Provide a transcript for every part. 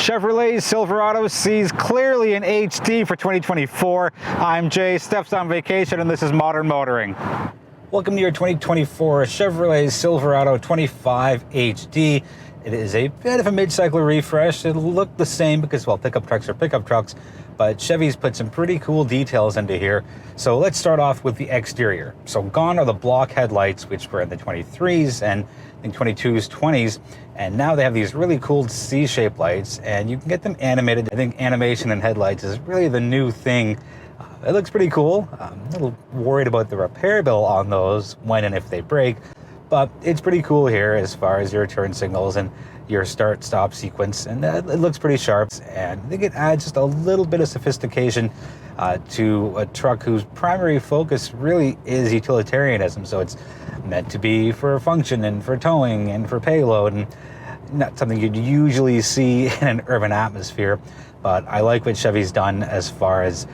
Chevrolet Silverado sees clearly in HD for 2024. I'm Jay, Steph's on vacation, and this is Modern Motoring. Welcome to your 2024 Chevrolet Silverado 25 HD. It is a bit of a mid-cycle refresh. It'll look the same because, well, pickup trucks are pickup trucks, but Chevy's put some pretty cool details into here. So let's start off with the exterior. So gone are the block headlights, which were in the 23s and I think 22s, 20s, and now they have these really cool C-shaped lights, and you can get them animated. I think animation in headlights is really the new thing. It looks pretty cool. I'm a little worried about the repair bill on those when and if they break, but it's pretty cool here as far as your turn signals and your start-stop sequence, and it looks pretty sharp. And I think it adds just a little bit of sophistication to a truck whose primary focus really is utilitarianism. So it's meant to be for function and for towing and for payload, and not something you'd usually see in an urban atmosphere. But I like what Chevy's done as far as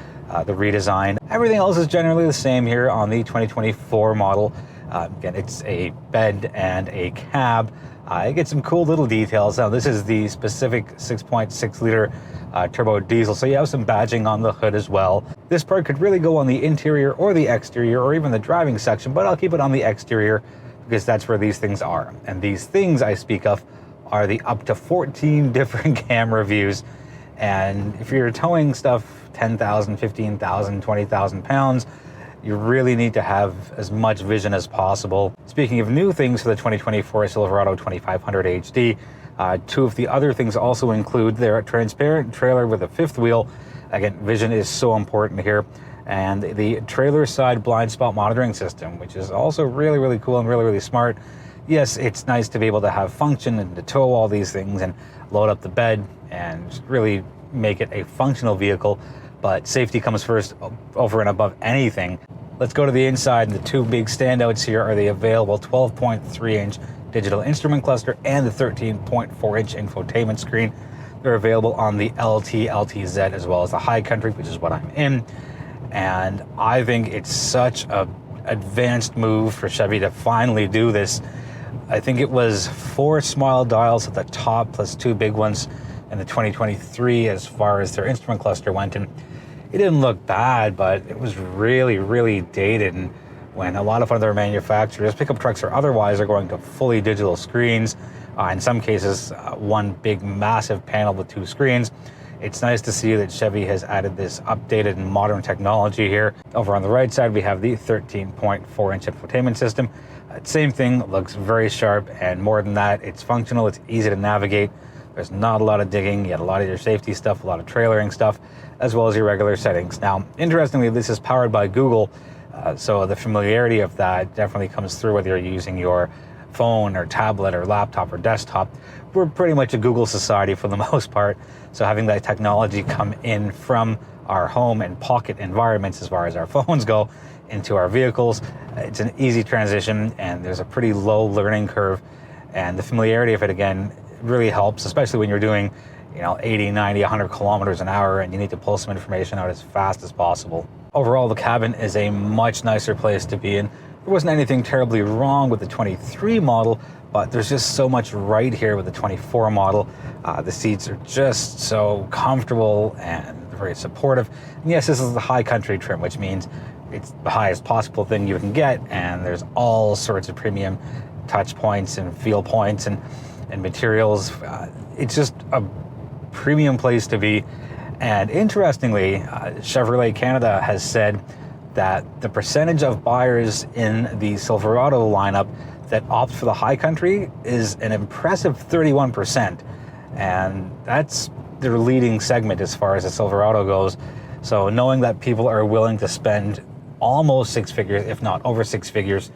the redesign. Everything else is generally the same here on the 2024 model. Again, it's a bed and a cab. I get some cool little details. Now, this is the specific 6.6 liter turbo diesel, so you have some badging on the hood as well. This part could really go on the interior or the exterior or even the driving section, but I'll keep it on the exterior because that's where these things are. And these things I speak of are the up to 14 different camera views. And if you're towing stuff 10,000, 15,000, 20,000 pounds, you really need to have as much vision as possible. Speaking of new things for the 2024 Silverado 2500 HD, two of the other things also include their transparent trailer with a fifth wheel. Again, vision is so important here. And the trailer side blind spot monitoring system, which is also really, really cool and really, really smart. Yes, it's nice to be able to have function and to tow all these things and load up the bed and really make it a functional vehicle, but safety comes first over and above anything. Let's go to the inside. The two big standouts here are the available 12.3-inch digital instrument cluster and the 13.4-inch infotainment screen. They're available on the LT, LTZ, as well as the High Country, which is what I'm in. And I think it's such an advanced move for Chevy to finally do this. I think it was 4 small dials at the top plus 2 big ones in the 2023 as far as their instrument cluster went, and it didn't look bad, but it was really, really dated. And when a lot of other manufacturers, pickup trucks or otherwise, are going to fully digital screens, in some cases one big massive panel with 2 screens, it's nice to see that Chevy has added this updated and modern technology here. Over on the right side, we have the 13.4-inch infotainment system. Same thing, looks very sharp, and more than that, it's functional, it's easy to navigate. There's not a lot of digging. You get a lot of your safety stuff, a lot of trailering stuff, as well as your regular settings. Now, interestingly, this is powered by Google, so the familiarity of that definitely comes through whether you're using your phone or tablet or laptop or desktop. We're pretty much a Google society for the most part, so having that technology come in from our home and pocket environments as far as our phones go into our vehicles, it's an easy transition, and there's a pretty low learning curve, and the familiarity of it, again, really helps, especially when you're doing 80, 90, 100 kilometers an hour and you need to pull some information out as fast as possible. Overall, the cabin is a much nicer place to be in. There wasn't anything terribly wrong with the 23 model, but there's just so much right here with the 24 model. The seats are just so comfortable and very supportive. And yes, this is the High Country trim, which means it's the highest possible thing you can get, and there's all sorts of premium touch points and feel points and materials. It's just a premium place to be. And interestingly, Chevrolet Canada has said that the percentage of buyers in the Silverado lineup that opt for the High Country is an impressive 31%. And that's their leading segment as far as the Silverado goes. So knowing that people are willing to spend almost 6 figures, if not over 6 figures,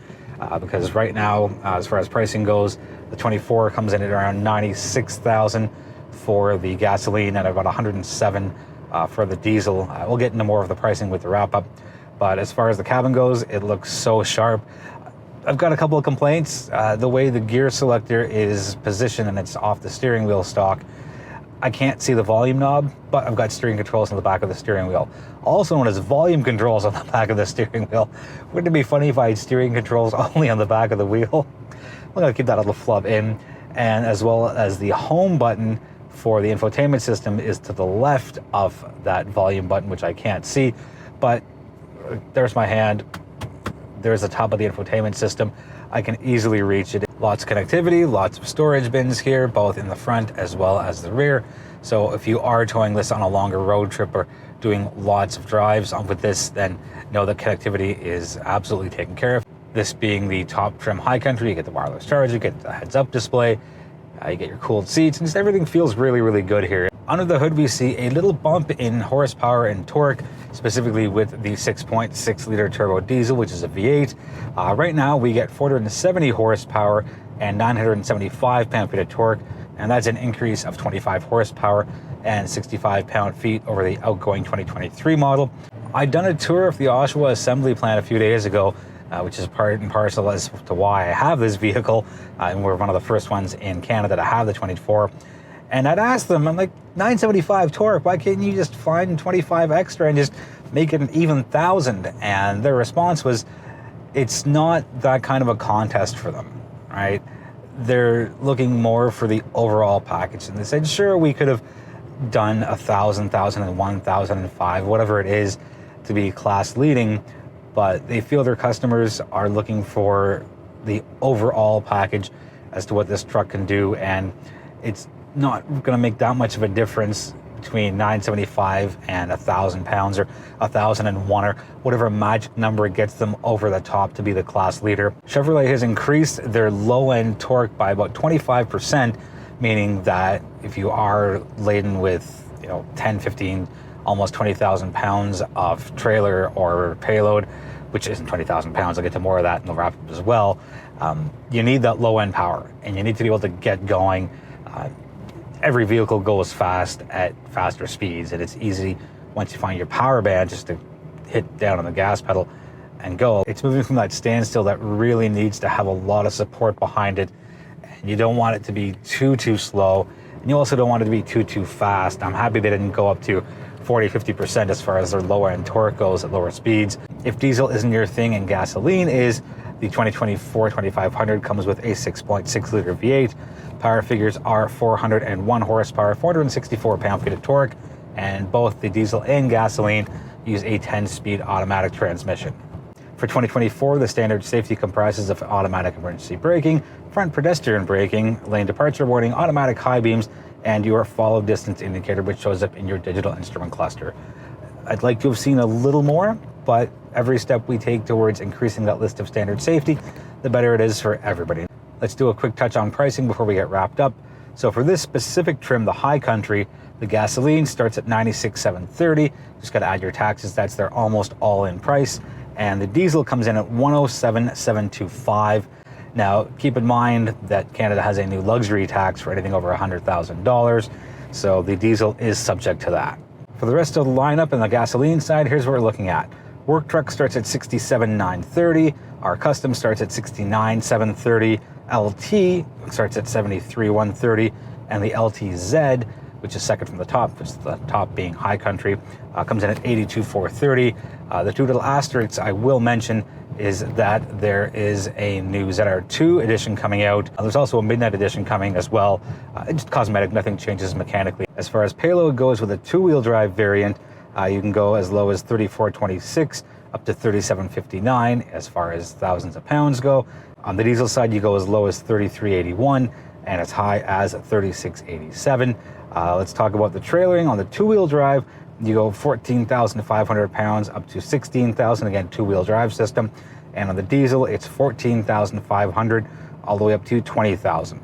because right now, as far as pricing goes, the 24 comes in at around $96,000 for the gasoline and about $107,000 for the diesel. We'll get into more of the pricing with the wrap-up, but as far as the cabin goes, it looks so sharp. I've got a couple of complaints. The way the gear selector is positioned and it's off the steering wheel stock, I can't see the volume knob, but I've got steering controls on the back of the steering wheel. Also known as volume controls on the back of the steering wheel. Wouldn't it be funny if I had steering controls only on the back of the wheel? I'm gonna keep that little flub in. And as well as the home button for the infotainment system is to the left of that volume button, which I can't see, but there's my hand. There's the top of the infotainment system. I can easily reach it. Lots of connectivity, lots of storage bins here, both in the front as well as the rear. So if you are towing this on a longer road trip or doing lots of drives with this, then know that connectivity is absolutely taken care of. This being the top trim High Country, you get the wireless charger, you get the heads-up display, you get your cooled seats, and just everything feels really, really good here. Under the hood, we see a little bump in horsepower and torque, specifically with the 6.6 liter turbo diesel, which is a V8. Right now, we get 470 horsepower and 975 pound-feet of torque, and that's an increase of 25 horsepower and 65 pound-feet over the outgoing 2023 model. I'd done a tour of the Oshawa assembly plant a few days ago, which is part and parcel as to why I have this vehicle, and we're one of the first ones in Canada to have the 24. And I'd asked them, I'm like, 975 torque, why can't you just find 25 extra and just make it an even 1,000? And their response was, it's not that kind of a contest for them, right? They're looking more for the overall package. And they said, sure, we could have done 1,000, 1,001, 1,005, whatever it is to be class leading, but they feel their customers are looking for the overall package as to what this truck can do. And it's not going to make that much of a difference between 975 and 1,000 pounds or 1,001 or whatever magic number gets them over the top to be the class leader. Chevrolet has increased their low-end torque by about 25%, meaning that if you are laden with 10, 15, almost 20,000 pounds of trailer or payload, which isn't 20,000 pounds, I'll get to more of that in the wrap up as well, you need that low-end power, and you need to be able to get going. Every vehicle goes fast at faster speeds, and it's easy once you find your power band just to hit down on the gas pedal and go. It's moving from that standstill that really needs to have a lot of support behind it, and you don't want it to be too slow, and you also don't want it to be too fast. I'm happy they didn't go up to 40-50% as far as their lower end torque goes at lower speeds. If diesel isn't your thing and gasoline is, the 2024 2500 comes with a 6.6 liter V8. Power figures are 401 horsepower, 464 pound-feet of torque, and both the diesel and gasoline use a 10-speed automatic transmission. For 2024, the standard safety comprises of automatic emergency braking, front pedestrian braking, lane departure warning, automatic high beams, and your follow distance indicator, which shows up in your digital instrument cluster. I'd like to have seen a little more, but every step we take towards increasing that list of standard safety, the better it is for everybody. Let's do a quick touch on pricing before we get wrapped up. So for this specific trim, the High Country, the gasoline starts at $96,730. Just got to add your taxes. That's their almost all-in price. And the diesel comes in at $107,725. Now, keep in mind that Canada has a new luxury tax for anything over $100,000. So the diesel is subject to that. For the rest of the lineup and the gasoline side, here's what we're looking at. Work truck starts at $67,930. Our custom starts at $69,730. LT starts at $73,130, and the LTZ, which is second from the top, which is the top being High Country, comes in at $82,430. The two little asterisks I will mention is that there is a new ZR2 edition coming out. There's also a Midnight edition coming as well. It's cosmetic, nothing changes mechanically. As far as payload goes, with a two-wheel drive variant, you can go as low as $34,26 up to $37.59 as far as thousands of pounds go. On the diesel side, you go as low as $33.81 and as high as $36.87. Let's talk about the trailering. On the two-wheel drive, you go 14,500 pounds up to 16,000, again, two-wheel drive system. And on the diesel, it's 14,500 all the way up to 20,000.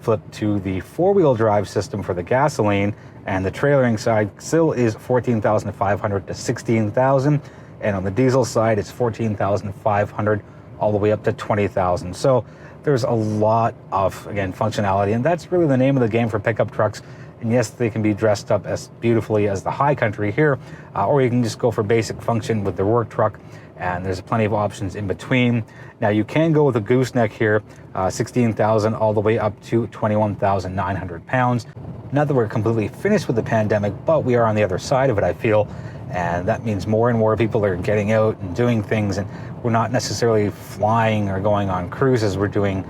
Flip to the four-wheel drive system for the gasoline, and the trailering side still is 14,500 to 16,000. And on the diesel side, it's 14,500 all the way up to 20,000. So there's a lot of, again, functionality, and that's really the name of the game for pickup trucks. And yes, they can be dressed up as beautifully as the High Country here, or you can just go for basic function with the work truck, and there's plenty of options in between. Now you can go with a gooseneck here, 16,000 all the way up to 21,900 pounds. Not that we're completely finished with the pandemic, but we are on the other side of it, I feel. And that means more and more people are getting out and doing things, and we're not necessarily flying or going on cruises. We're doing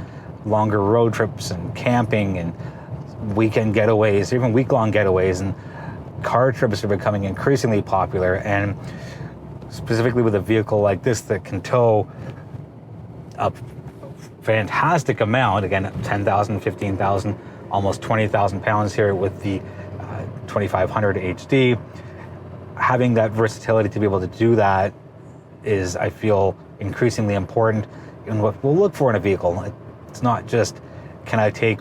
longer road trips and camping and weekend getaways, even week-long getaways, and car trips are becoming increasingly popular, and specifically with a vehicle like this that can tow a fantastic amount, again, 10,000, 15,000, almost 20,000 pounds here with the 2500 HD. Having that versatility to be able to do that is, I feel, increasingly important in what we'll look for in a vehicle. It's not just, can I take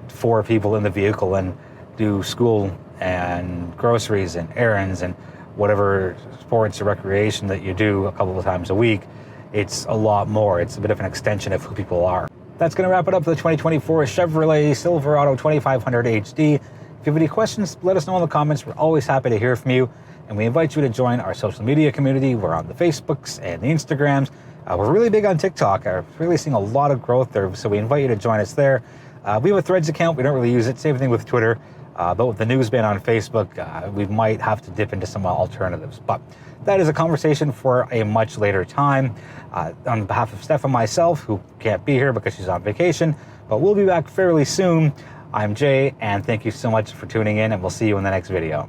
4 people in the vehicle and do school and groceries and errands and whatever sports or recreation that you do a couple of times a week. It's a lot more. It's a bit of an extension of who people are. That's going to wrap it up for the 2024 Chevrolet Silverado 2500 HD. If you have any questions, let us know in the comments. We're always happy to hear from you. And we invite you to join our social media community. We're on the Facebooks and the Instagrams. We're really big on TikTok. We're really seeing a lot of growth there, so we invite you to join us there. We have a Threads account. We don't really use it. Same thing with Twitter. But with the news ban on Facebook, we might have to dip into some alternatives. But that is a conversation for a much later time. On behalf of Steph and myself, who can't be here because she's on vacation, but we'll be back fairly soon, I'm Jay, and thank you so much for tuning in, and we'll see you in the next video.